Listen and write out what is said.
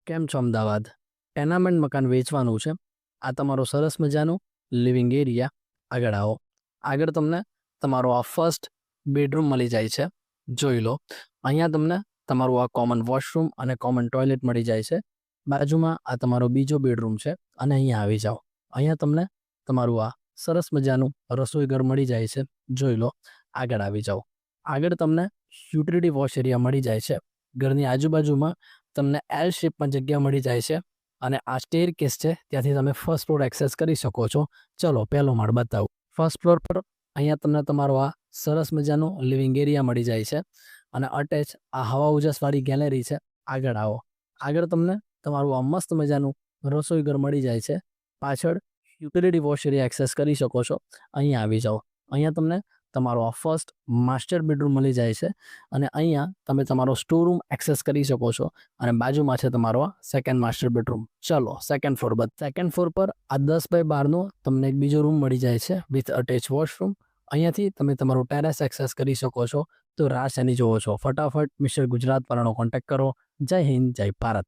કેમ છો અમદાવાદ? ટેનામેન્ટ મકાન વેચવાનું છે. આ તમારો સરસ મજાનું લિવિંગ એરિયા. આગળ આવો. આગળ તમને તમારો આ ફર્સ્ટ બેડરૂમ મળી જાય છે. જોઈ લો. અહીંયા તમને તમારું આ કોમન વોશરૂમ અને કોમન ટોયલેટ મળી જાય છે. બાજુમાં આ તમારો બીજો બેડરૂમ છે અને અહીંયા આવી જાઓ. અહીંયા તમને તમારું આ સરસ મજાનું રસોઈ ઘર મળી જાય છે. જોઈ લો. આગળ આવી જાઓ. આગળ તમને યુટિલિટી વોશ એરિયા મળી જાય છે. ઘરની આજુબાજુમાં તમને એલ શેપમાં જગ્યા મળી જાય છે અને આ સ્ટેરકેસ છે, ત્યાંથી તમે ફર્સ્ટ ફ્લોર એક્સેસ કરી શકો છો. ચલો પહેલો માળ બતાવું. ફર્સ્ટ ફ્લોર પર અહીંયા તમને તમારો આ સરસ મજાનો લિવિંગ એરિયા મળી જાય છે અને અટેચ આ હવા ઉજાસવાળી ગેલેરી છે. આગળ આવો. આગળ તમને તમારું આ મસ્ત મજાનું રસોઈ ઘર મળી જાય છે. પાછળ યુટિલિટી વોશ એરિયા એક્સેસ કરી શકો છો. અહીંયા આવી જાઓ. અહીંયા તમને તમારો આ ફર્સ્ટ માસ્ટર બેડરૂમ મળી જાય છે અને અહીંયા તમે તમારો સ્ટોર રૂમ એક્સેસ કરી શકો છો અને બાજુમાં છે તમારો આ સેકન્ડ માસ્ટર બેડરૂમ. ચલો સેકન્ડ ફ્લોર સેકન્ડ ફ્લોર પર આ 10x12નો તમને એક બીજો રૂમ મળી જાય છે વિથ અટેચ વોશરૂમ. અહીંયાથી તમે તમારું ટેરેસ એક્સેસ કરી શકો છો. તો રાહ શેની જોવો છો? ફટાફટ મિસ્ટર ગુજરાત વાળાનો કોન્ટેક્ટ કરો. જય હિન્દ, જય ભારત.